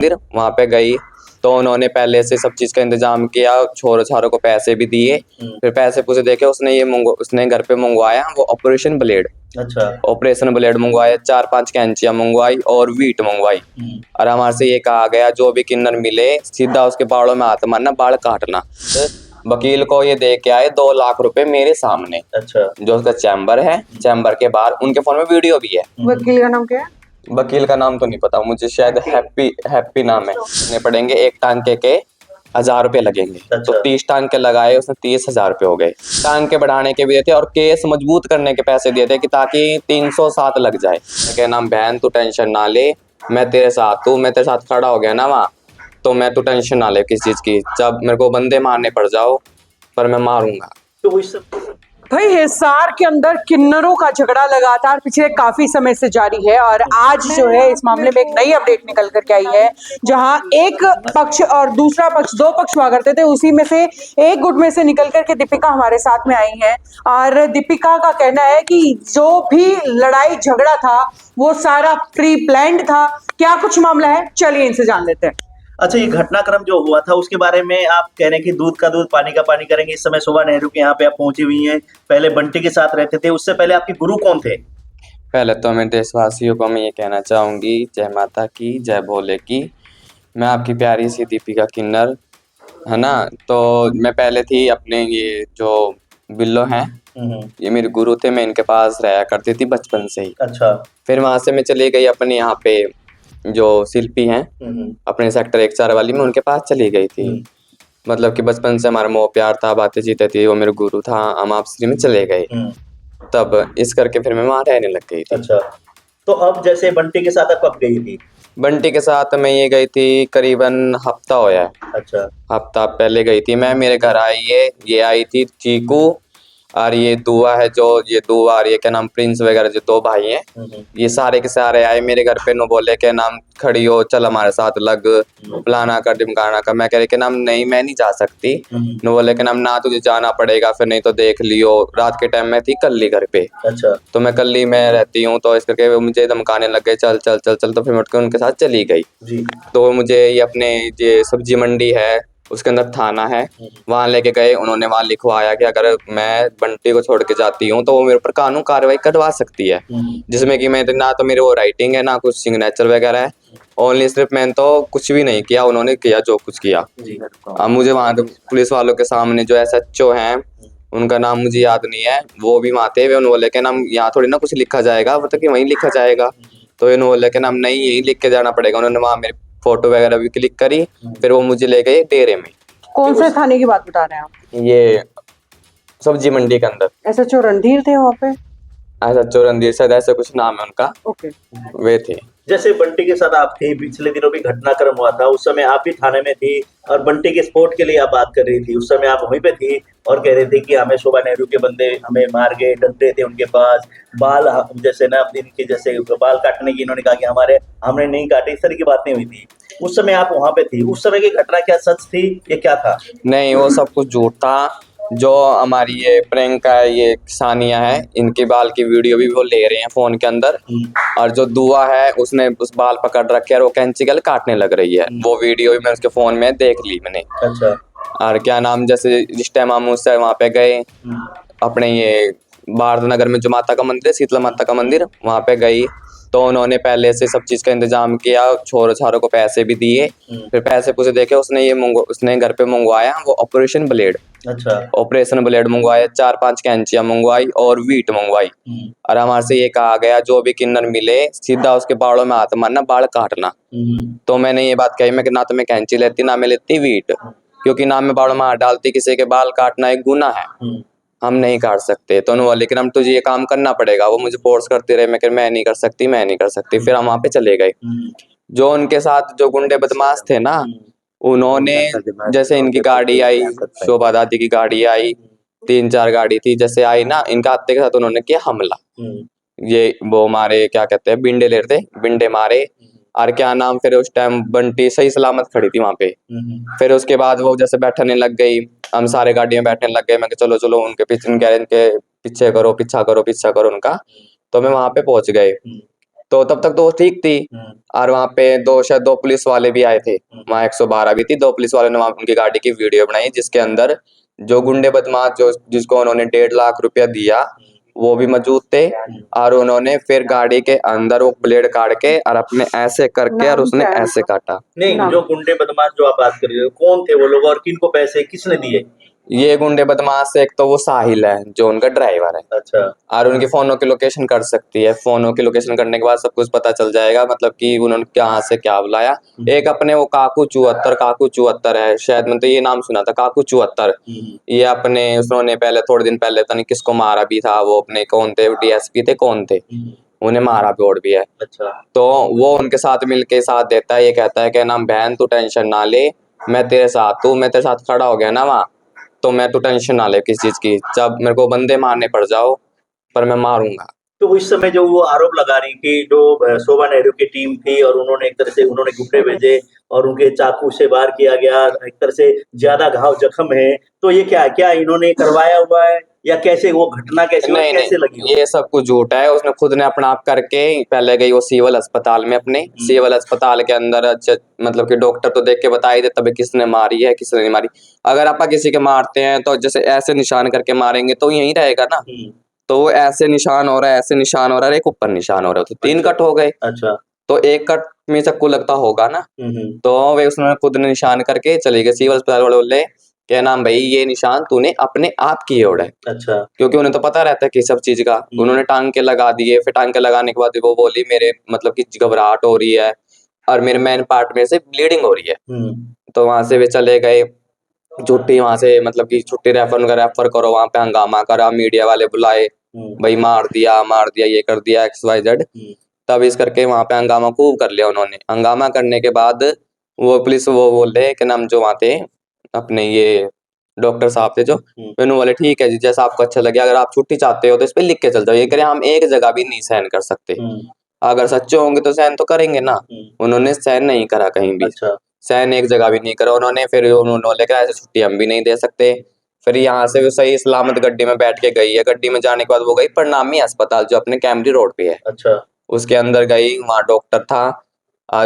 मंदिर वहाँ पे गई तो उन्होंने पहले से सब चीज का इंतजाम किया, छोरों छारों को पैसे भी दिए। फिर पैसे पूसे देके उसने घर पे मंगवाया वो ऑपरेशन ब्लेड। अच्छा। ऑपरेशन ब्लेड मंगवाया, 4-5 कैंचियां मंगवाई और वीट मंगवाई। और हमारे से ये कहा गया जो भी किन्नर मिले सीधा उसके बालों में हाथ मारना, बाल काटना। वकील को ये दे के आए 2 लाख रुपए मेरे सामने। अच्छा। जो उसका चैम्बर है, चैम्बर के बाहर उनके फोन में वीडियो भी है। वकील का नाम क्या है? वकील का नाम तो नहीं पता मुझे, शायद हैप्पी नाम है। उसने पड़ेंगे एक टांके के 1000 रुपए लगेंगे। तो 30 टांके लगाए उसने, 30,000 रुपए हो गए। टांके बढ़ाने के भी दिए थे और केस मजबूत करने के पैसे दिए थे कि ताकि 307 लग जाए। क्या नाम, बहन तू टेंशन ना ले, मैं तेरे साथ हूँ, मैं तेरे साथ खड़ा हो गया ना वहाँ, तो मैं तू टेंशन ना ले किस चीज की। जब मेरे को बंदे मारने पड़ जाओ पर मैं मारूंगा। तो इस सब भाई हिसार के अंदर किन्नरों का झगड़ा लगातार पिछले काफी समय से जारी है और आज जो है इस मामले में एक नई अपडेट निकल करके आई है, जहां एक पक्ष और दूसरा पक्ष, 2 पक्ष हुआ करते थे, उसी में से एक गुट में से निकल करके दीपिका हमारे साथ में आई हैं। और दीपिका का कहना है कि जो भी लड़ाई झगड़ा था वो सारा प्री प्लान्ड था। क्या कुछ मामला है, चलिए इनसे जान लेते हैं। अच्छा, ये घटनाक्रम जो हुआ था उसके बारे में आप कह रहे हैं कि दूध का दूध पानी का पानी करेंगे। इस समय शोभा नेहरू के यहाँ पे आप पहुंची हुई हैं, पहले बंटी के साथ रहते थे, उससे पहले आपके गुरु कौन थे? पहले तो मैं देशवासियों को मैं ये कहना चाहूंगी, जय माता की, जय भोले की। मैं आपकी प्यारी सी दीपिका किन्नर, है ना। तो मैं पहले थी अपने ये जो बिल्लो हैं, ये मेरे गुरु थे, मैं इनके पास रहा करती थी बचपन से ही। अच्छा। फिर वहां से मैं चली गई अपने यहाँ पे जो शिल्पी हैं अपने सेक्टर 1-4 वाली में, उनके पास चली गई थी। मतलब कि बचपन से हमारा मोह प्यार था, बातें चीतें थी, वो मेरे गुरु था, हम आपसी में चले गए। तब इस करके फिर मैं वहां रहने लग गई थी। अच्छा, तो अब जैसे बंटी के साथ आप कब गई थी? बंटी के साथ मैं ये गई थी करीबन हफ्ता होया है। अच्छा। हफ्ता पहले गई थी मैं, मेरे घर आई है, ये आई थी चीकू और ये दुआ है, जो ये दुआ और ये क्या नाम प्रिंस वगैरह जो 2 भाई हैं, ये सारे के सारे आए मेरे घर पे। नो बोले क्या नाम खड़ी हो, चल हमारे साथ लग, फलाना कर ढिमकाना कर। मैं कह रही कि नाम नहीं, मैं नहीं जा सकती। नो बोले कि नाम ना तुझे जाना पड़ेगा, फिर नहीं तो देख लियो। रात के टाइम में थी कल्ली घर पे। अच्छा। तो मैं कल्ली में रहती हूँ, तो इस करके वो मुझे धमकाने लग गए, चल चल चल चल। तो फिर मैं उठ के उनके साथ चली गई। जी। तो मुझे ये अपने ये सब्जी मंडी है उसके अंदर थाना है, वहां लेके गए। उन्होंने वहां लिखवाया कि अगर मैं बंटी को छोड़ के जाती हूँ तो वो मेरे ऊपर कानून कार्रवाई करवा सकती है, जिसमें कि मैं ना तो मेरे वो राइटिंग है ना कुछ सिग्नेचर वगैरह है। ओनली सिर्फ मैंने तो कुछ भी नहीं किया, उन्होंने किया जो कुछ किया। अब मुझे वहां पुलिस वालों के सामने जो SHO हैं, उनका नाम मुझे याद नहीं है, वो भी वहां थे। वे उन्होंने बोले के नाम यहाँ थोड़ी ना कुछ लिखा जाएगा, वो तो कि वहीं लिखा जाएगा। तो इन्होंने बोले के नाम नहीं, यही लिख के जाना पड़ेगा। उन्होंने वहां मेरी फोटो वगैरह भी क्लिक करी, फिर वो मुझे ले गए डेरे में। कौन से थाने की बात बता रहे हैं आप? ये सब्जी मंडी के अंदर। SHO रणधीर थे वहाँ पे? SHO रणधीर, शायद ऐसा कुछ नाम है उनका। ओके। वे थे। जैसे बंटी के साथ आप थे, पिछले दिनों भी घटनाक्रम हुआ था, उस समय आप भी थाने में थी और बंटी के स्पोर्ट के लिए आप बात कर रही थी। उस समय आप वहीं पे थी और कह रहे थे कि हमें शोभा नेहरू के बंदे हमें मार गए, डंडे थे उनके पास, बाल जैसे ना इनके जैसे बाल काटने की इन्होंने कहा कि हमने नहीं काटे, इस तरह की बातें हुई थी। उस समय आप वहां पे थी, उस समय की घटना क्या सच थी, ये क्या था? नहीं, वो सब कुछ झूठ था। जो हमारी ये प्रियंका है, ये सानिया है, इनके बाल की वीडियो भी वो ले रहे हैं फोन के अंदर। और जो दुआ है उसने उस बाल पकड़ रखे और वो कैंची गल काटने लग रही है। वो वीडियो भी मैं उसके फोन में देख ली मैंने। अच्छा। और क्या नाम, जैसे जिस टाइम हम उससे वहां पे गए अपने ये भारत नगर में जो माता का मंदिर है, शीतला माता का मंदिर, वहां पे गई तो उन्होंने पहले से सब चीज का इंतजाम किया, छोरों छारों को पैसे भी दिए। फिर पैसे पूसे देके उसने घर पे मंगवाया वो ऑपरेशन ब्लेड। अच्छा। ऑपरेशन ब्लेड मंगवाया, 4-5 कैंचियां मंगवाई और वीट मंगवाई। और हमारे से ये कहा गया जो भी किन्नर मिले सीधा उसके बालों में हाथ मारना, बाल काटना। तो मैंने ये बात कही, मैं कि ना तो मैं कैंची लेती ना मैं लेती वीट, क्योंकि ना मैं बालों में हाथ डालती, किसी के बाल काटना एक गुनाह है, हम नहीं काट सकते। तो उन्होंने, लेकिन हम तुझे ये काम करना पड़ेगा। वो मुझे फोर्स करते रहे, मैं नहीं कर सकती, मैं नहीं कर सकती। फिर हम वहां पे चले गए। जो उनके साथ जो गुंडे बदमाश थे ना, उन्होंने जैसे इनकी गाड़ी आई, शोभा दादी की गाड़ी आई, 3-4 गाड़ी थी, जैसे आई ना, इनका आते के साथ उन्होंने किया हमला। ये वो मारे, क्या कहते हैं, बिंडे ले रहे थे, बिंडे मारे। और क्या नाम, फिर उस टाइम बंटी सही सलामत खड़ी थी वहां पे। फिर उसके बाद वो जैसे बैठने लग गई, हम सारे गाड़ी में बैठने लग गए। मैं चलो चलो उनके पीछे, इनके पीछे करो, पीछा करो, पीछा करो उनका। तो मैं वहां पे पहुंच गए। तो तब तक तो वो ठीक थी। और वहाँ पे शायद दो पुलिस वाले भी आए थे, वहाँ 112 भी थी। दो पुलिस वालों ने वहाँ उनकी गाड़ी की वीडियो बनाई, जिसके अंदर जो गुंडे बदमाश जिसको उन्होंने 1.5 लाख रुपया दिया वो भी मौजूद थे। और उन्होंने फिर गाड़ी के अंदर वो ब्लेड काट के और अपने ऐसे करके और उसने ऐसे काटा। नहीं, जो गुंडे बदमाश जो आप बात कर रहे हो, कौन थे वो लोग और किनको पैसे किसने दिए? ये गुंडे बदमाश से एक तो वो साहिल है जो उनका ड्राइवर है, अच्छा। और उनकी फोनों की लोकेशन कर सकती है। फोनों की लोकेशन करने के बाद सब कुछ पता चल जाएगा, मतलब कि उन्होंने कहाँ से क्या बुलाया। एक अपने वो काकू 74 है शायद, मतलब ये नाम सुना था काकू 74। ये अपने उन्होंने पहले थोड़े दिन पहले पता नहीं किसको मारा भी था, वो अपने कौन थे डीएसपी थे कौन थे, उन्हें मारा भी और भी है। अच्छा। तो वो उनके साथ मिलके साथ देता है। ये कहता है कि नाम बहन तू टेंशन ना ले, मैं तेरे साथ हूँ, मैं तेरे साथ खड़ा हो गया ना वहाँ, तो मैं तू टेंशन ना ले किस चीज की, जब मेरे को बंदे मारने पड़ जाओ पर मैं मारूंगा। तो उस समय जो वो आरोप लगा रही कि जो शोभा नेहरू की टीम थी और उन्होंने एक तरह से उन्होंने गुंडे भेजे और उनके चाकू से वार किया गया, एक तरह से ज्यादा घाव जख्म है, तो ये क्या इन्होंने करवाया हुआ है या कैसे वो घटना कैसे नहीं कैसे लगी? नहीं, ये सब कुछ झूठ है। उसने खुद ने अपना आप करके पहले गई वो सिविल अस्पताल में, अपने सिविल अस्पताल के अंदर अच्छा मतलब कि डॉक्टर तो देख के बता ही देता भाई किसने मारी है किसने नहीं मारी। अगर आप किसी के मारते हैं तो जैसे ऐसे निशान करके मारेंगे तो यही रहेगा ना, तो वो ऐसे निशान हो रहा है ऐसे निशान हो रहा है, एक ऊपर निशान हो रहा है, तो 3 कट हो गए। अच्छा। तो एक कट में चक्कू लगता होगा ना, तो वे उसने खुद ने निशान करके चले गए। सिविल अस्पताल वाले बोले क्या नाम भाई ये निशान तूने अपने आप किए ओढ़ है। अच्छा। क्योंकि उन्हें तो पता रहता है कि सब चीज का। उन्होंने टांके लगा दिए, फिर टांके लगाने के बाद वो बोली मेरे मतलब कि घबराहट हो रही है और मेरे मेन पार्ट में से ब्लीडिंग हो रही है। तो वहां से वे चले गए छुट्टी, वहां से मतलब कि छुट्टी रेफर करो, वहां पे हंगामा करा, मीडिया वाले बुलाए, भाई मार दिया ये कर दिया XYZ। तब इस करके वहां पे हंगामा खूब कर लिया उन्होंने। हंगामा करने के बाद वो पुलिस वो बोल रहे कि नाम जो वहां थे अपने ये डॉक्टर साहब थे जो, उन्होंने बोले ठीक है जी जैसा आपको अच्छा लगे, अगर आप छुट्टी चाहते हो तो इस पे लिख के चल जाओ। ये करें हम एक जगह भी नहीं सहन कर सकते, अगर सच्चे होंगे तो सहन तो करेंगे ना। उन्होंने सहन नहीं करा कहीं भी। अच्छा। सहन एक जगह भी नहीं करा उन्होंने। फिर उन्होंने लेकर ऐसे छुट्टी हम भी नहीं दे सकते। फिर यहाँ से वो सही सलामत गड्डी में बैठ के गई है। गड्डी में जाने के बाद वो गई प्रणामी अस्पताल जो अपने कैमरी रोड पे है। अच्छा। उसके अंदर गई, वहाँ डॉक्टर था,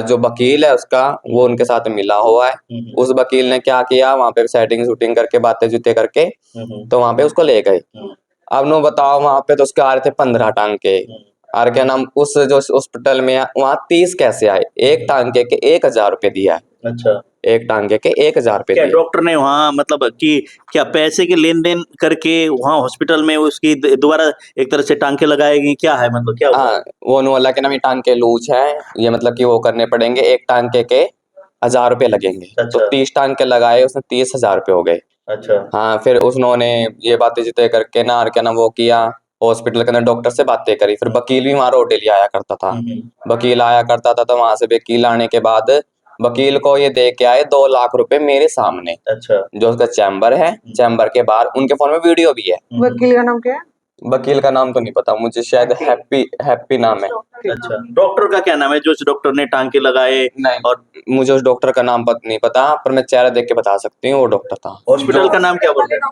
जो वकील है उसका वो उनके साथ मिला हुआ है। उस वकील ने क्या किया वहाँ पे सेटिंग शूटिंग करके बातें जूते करके तो वहाँ पे उसको ले गए। अब नो बताओ वहाँ पे तो उसके आ रहे थे 15 टांके, और क्या नाम उस जो हॉस्पिटल में वहाँ 30 कैसे आए। एक टांके के 1000 रुपए दिया है। अच्छा। एक टांके के 1000 रुपए क्या दिए। डॉक्टर ने वहाँ मतलब कि क्या पैसे के लेन देन करके वहाँ हॉस्पिटल में उसकी दोबारा एक तरह से टांके लगाएगी, क्या है मतलब क्या हुआ? हाँ वो बोला कि ना ये टांके लूज है, ये मतलब कि वो करने पड़ेंगे, एक टांके के 1000 रुपए लगेंगे। तो अच्छा। 30 टांके लगाए उसने, 30,000 रुपए हो गए। अच्छा। हाँ फिर उन्होंने ये बातें जिते करके ना और क्या ना वो किया, हॉस्पिटल के अंदर डॉक्टर से बातें करी। फिर वकील भी वहाँ रोड डेली आया करता था, वकील आया करता था। तो वहां से वकील आने के बाद वकील को ये दे के आए 2 लाख रुपए मेरे सामने। अच्छा। जो उसका चैम्बर है, चैम्बर के बाहर उनके फोन में वीडियो भी है। वकील का नाम क्या है? वकील का नाम तो नहीं पता मुझे, शायद हैप्पी नाम है। अच्छा। डॉक्टर का क्या नाम है जो उस डॉक्टर ने टांके लगाए? नहीं और मुझे उस डॉक्टर का नाम नहीं पता, पर मैं चेहरा देख के बता सकती हूँ वो डॉक्टर था। हॉस्पिटल का नाम क्या बोल रहे हैं?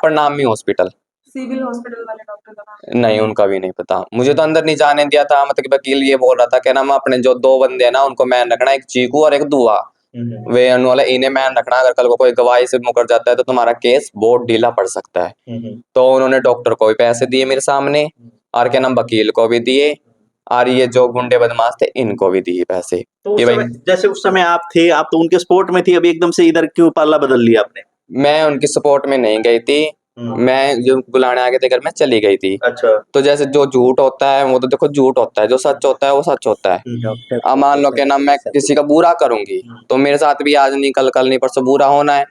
प्रणामी हॉस्पिटल। सिविल हॉस्पिटल वाले डॉक्टर का नाम नहीं उनका भी नहीं पता, मुझे तो अंदर नहीं जाने दिया था। मतलब कि वकील ये बोल रहा था कि ना अपने जो 2 बंदे हैं ना उनको मैन रखना, एक चीकू और एक दुआ। वे वाला इन्हें मैन रखना, अगर कल को कोई गवाही से मुकर जाता है तो तुम्हारा केस बहुत ढीला पड़ सकता है। तो उन्होंने डॉक्टर को भी पैसे दिए मेरे सामने, और क्या नाम वकील को भी दिए, और ये जो गुंडे बदमाश थे इनको भी दिए पैसे। तो कि उस भाई समय जैसे उस समय आप थे, आप तो उनके सपोर्ट में थी, अभी एकदम से इधर क्यों पाला बदल लिया आपने? मैं उनकी सपोर्ट में नहीं गई थी, मैं जो बुलाने आ गए थे घर में चली गई थी। अच्छा। तो जैसे जो झूठ होता है वो तो देखो झूठ होता है, जो सच होता है वो सच होता है। अब मान लो कि ना मैं किसी का बुरा करूंगी तो मेरे साथ भी आज नहीं कल नहीं परसों बुरा होना है।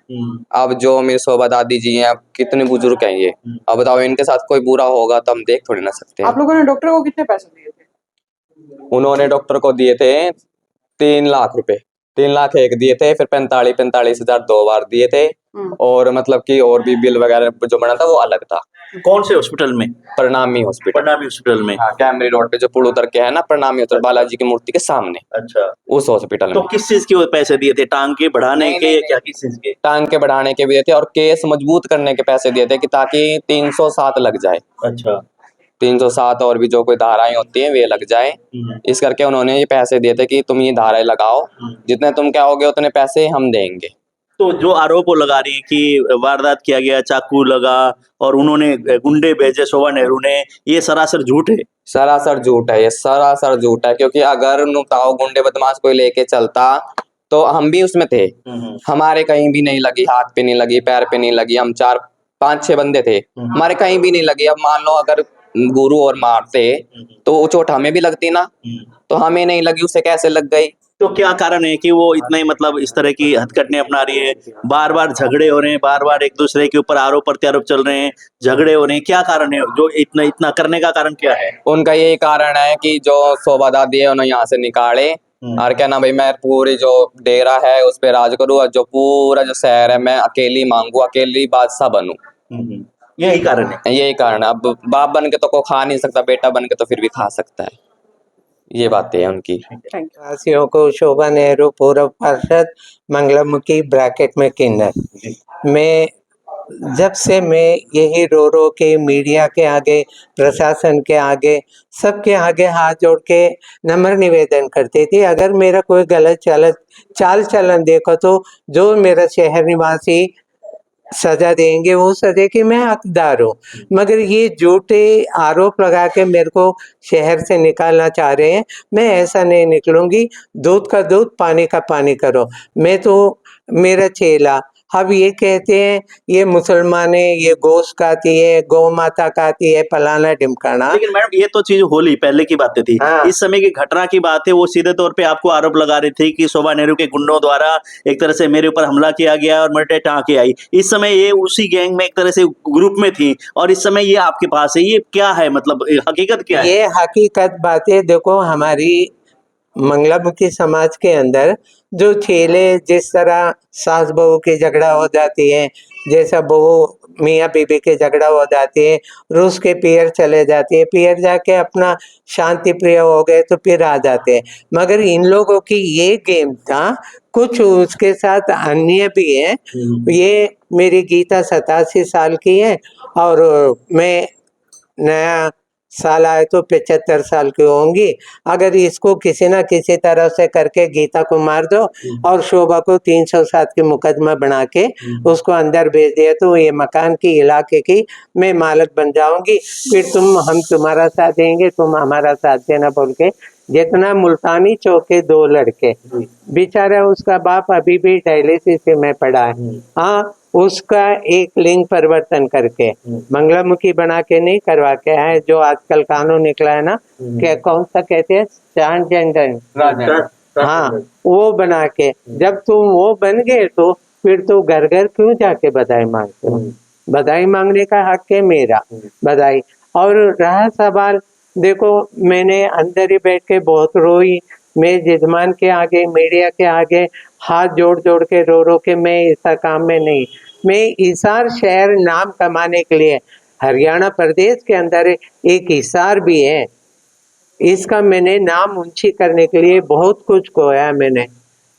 अब जो मेरी शोभा दादी जी हैं, अब कितने बुजुर्ग हैं ये, अब बताओ इनके साथ कोई बुरा होगा तो हम देख थोड़ी ना सकते हैं। आप लोगों ने डॉक्टर को कितने पैसे दिए थे? उन्होंने डॉक्टर को दिए थे 3 लाख रुपए, 3 लाख एक दिए थे, फिर 45,000 2 बार दिए थे। और मतलब कि और भी बिल वगैरह जो बना था वो अलग था। कौन से हॉस्पिटल में? प्रणामी हॉस्पिटल। प्रणामी हॉस्पिटल में। हाँ कैमरी रोड पे जो पुल उतर के है ना, प्रणामी हॉस्पिटल बालाजी की मूर्ति के सामने, अच्छा। उस हॉस्पिटल तो में। किस चीज के वो पैसे दिए थे? टांगे बढ़ाने नहीं, के नहीं, या क्या किस चीज के? टांग के बढ़ाने के भी दिए थे और केस मजबूत करने के पैसे दिए थे कि ताकि 307 लग जाए। अच्छा। 307 और भी जो कोई धाराएं होती हैं वे लग जाए। इस करके उन्होंने ये पैसे दिए थे कि तुम ये धाराएं लगाओ, जितने तुम कहोगे उतने पैसे हम देंगे। तो जो आरोप वो लगा रही है कि वारदात किया गया, चाकू लगा और उन्होंने गुंडे भेजे शोभा नेहरू ने, ये सरासर झूठ है। सरासर झूठ है, ये सरासर झूठ है, क्योंकि अगर नुताओ गुंडे बदमाश कोई लेके चलता तो हम भी उसमें थे। हमारे कहीं भी नहीं लगी, हाथ पे नहीं लगी, पैर पे नहीं लगी, हम 4-5-6 बंदे थे, हमारे कहीं भी नहीं लगी। अब मान लो अगर गुरु और मारते तो वो चोट हमें भी लगती ना, तो हमें नहीं लगी, उसे कैसे लग गई? तो क्या कारण है कि वो इतना ही मतलब इस तरह की हथकंडे अपना रही है, बार बार झगड़े हो रहे हैं, बार बार एक दूसरे के ऊपर आरोप प्रत्यारोप चल रहे हैं, झगड़े हो रहे हैं, क्या कारण है? जो इतना इतना करने का कारण क्या है? उनका यही कारण है कि जो शोभा दादी है उन्हें यहाँ से निकाले और क्या ना भाई, मैं पूरी जो डेरा है उस पे राज करूँ और जो पूरा जो शहर है मैं अकेली मांगू, अकेली बादशाह बनूं। यही कारण है। यही कारण है। अब बाप बन के तो कोई खा नहीं सकता, बेटा बन के तो फिर भी खा सकता है। ये बातें हैं उनकी। वासियों को शोभा नेहरू पूर्व पार्षद मंगलामुखी ब्रैकेट में किन्नर। मैं जब से मैं यही रो रो के मीडिया के आगे, प्रशासन के आगे, सबके आगे हाथ जोड़ के नम्र निवेदन करती थी, अगर मेरा कोई गलत चाल चलन देखो तो जो मेरा शहर निवासी सजा देंगे वो सजा की मैं हकदार हूँ। मगर ये झूठे आरोप लगा के मेरे को शहर से निकालना चाह रहे हैं, मैं ऐसा नहीं निकलूंगी। दूध का दूध, पानी का पानी करो। मैं तो मेरा चेला। अब ये कहते हैं ये मुसलमान है, ये गोश्त खाती है, गौ माता खाती है, फलाना ढिमकाना। लेकिन मैडम ये तो चीज होली पहले की बातें थी। हाँ। इस समय की घटना की बात है, वो सीधे तौर पे आपको आरोप लगा रही थी कि शोभा नेहरू के गुंडों द्वारा एक तरह से मेरे ऊपर हमला किया गया और मेरे टाँके आई। इस समय ये उसी गैंग में एक तरह से ग्रुप में थी और इस समय ये आपके पास है। ये क्या है, मतलब हकीकत क्या है? ये हकीकत बातें देखो, हमारी मंगलामुखी समाज के अंदर जो चेले जिस तरह सास बहू की झगड़ा हो जाती है, जैसा बहू मियाँ बीबी के झगड़ा हो जाती है, रूस के पियर चले जाती है, पियर जाके अपना शांति प्रिय हो गए तो फिर आ जाते हैं। मगर इन लोगों की ये गेम था, कुछ उसके साथ अन्य भी है। ये मेरी गीता 87 साल की है और मैं नया साल आए तो 75 साल की होंगी। अगर इसको किसी ना किसी तरह से करके गीता को मार दो और शोभा को 307 की मुकदमा बना के उसको अंदर भेज दिया तो ये मकान की, इलाके की मैं मालिक बन जाऊंगी। फिर हम तुम्हारा साथ देंगे, तुम हमारा साथ देना बोल के जितना मुल्तानी चौक के 2 लड़के, बेचारा उसका बाप अभी भी डायलिसिस में पड़ा है। हाँ, उसका एक लिंग परिवर्तन करके मंगलामुखी बना के नहीं करवा के है, जो आजकल कानून निकला है ना, क्या कौन सा कहते हैं, ट्रांसजेंडर। हाँ, वो बना के जब तुम वो बन गए तो फिर तो घर घर क्यों जाके बधाई मांगते हो? बधाई मांगने का हक है मेरा, बधाई। और रहा सवाल, देखो मैंने अंदर ही बैठ के बहुत रोई। मैं जजमान के आगे, मीडिया के आगे हाथ जोड़ जोड़ के रो रो के मैं इस काम में नहीं, मैं हिसार शहर नाम कमाने के लिए, हरियाणा प्रदेश के अंदर एक हिसार भी है, इसका मैंने नाम ऊंची करने के लिए बहुत कुछ खोया मैंने।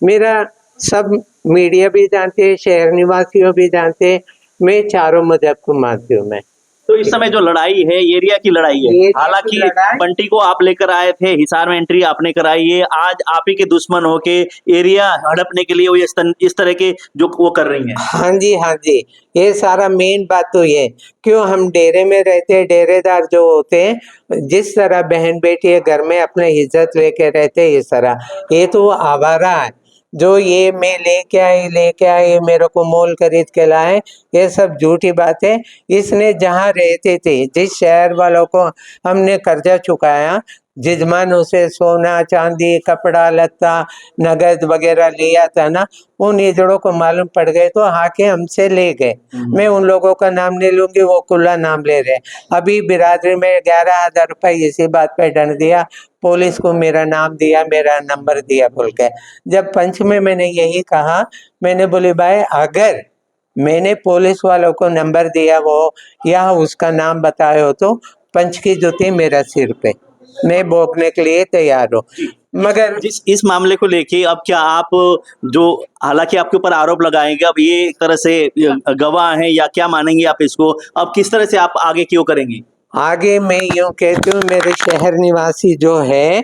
मेरा सब मीडिया भी जानते हैं, शहर निवासियों भी जानते हैं, मैं चारों मजहब को मानती हूँ मैं। तो इस समय जो लड़ाई है, एरिया की लड़ाई है। हालांकि बंटी को आप लेकर आए थे, हिसार में एंट्री आपने कराई है, आज आप ही के दुश्मन होके एरिया हड़पने के लिए वो इस तरह के जो वो कर रही हैं। हाँ जी, हाँ जी, ये सारा मेन बात तो ये, क्यों हम डेरे में रहते हैं, डेरेदार जो होते हैं जिस तरह बहन बेटी घर में अपने इज्जत लेके रहते हैं, इस तरह ये तो आवारा है। जो ये मैं लेके आई मेरे को मोल खरीद के लाए, ये सब झूठी बात है। इसने जहाँ रहते थे, जिस शहर वालों को हमने कर्जा चुकाया, जजमानों से सोना चांदी कपड़ा लत्ता नगद वगैरह लिया था ना, उन इजड़ों को मालूम पड़ गए तो आके हमसे ले गए। मैं उन लोगों का नाम नहीं लूंगी, वो खुला नाम ले रहे। अभी बिरादरी में 11,000 रुपये इसी बात पे दंड दिया, पुलिस को मेरा नाम दिया, मेरा नंबर दिया बोल के। जब पंच में मैंने यही कहा, मैंने बोली भाई अगर मैंने पुलिस वालों को नंबर दिया वो या उसका नाम बताया हो तो पंच की जूती मेरा सिर पे, मैं भोगने के लिए तैयार हूँ। मगर इस मामले को लेके अब क्या आप, जो हालांकि आपके ऊपर आरोप लगाएंगे, अब ये एक तरह से गवाह हैं या क्या मानेंगे आप इसको, अब किस तरह से आप आगे क्यों करेंगे? आगे मैं यूं कहती हूँ, मेरे शहर निवासी जो है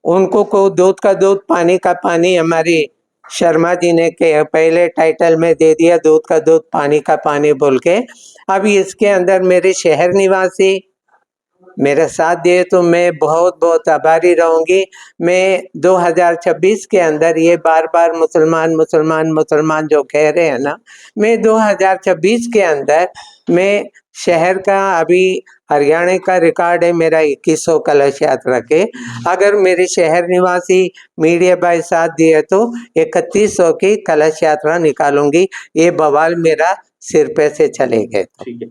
उनको को दूध का दूध पानी का पानी हमारी शर्मा जी ने के पहले टाइटल में दे दिया, दूध का दूध पानी का पानी बोल के। अब इसके अंदर मेरे शहर निवासी मेरा साथ दिए तो मैं बहुत बहुत आभारी रहूंगी। मैं 2026 के अंदर ये बार बार मुसलमान मुसलमान मुसलमान जो कह रहे हैं ना, मैं 2026 के अंदर मैं शहर का अभी हरियाणा का रिकॉर्ड है मेरा 2100 कलश यात्रा के। अगर मेरे शहर निवासी मीडिया भाई साथ दिए तो 3100 की कलश यात्रा निकालूंगी। ये बवाल मेरा सिर पे से चले गए। ठीक है।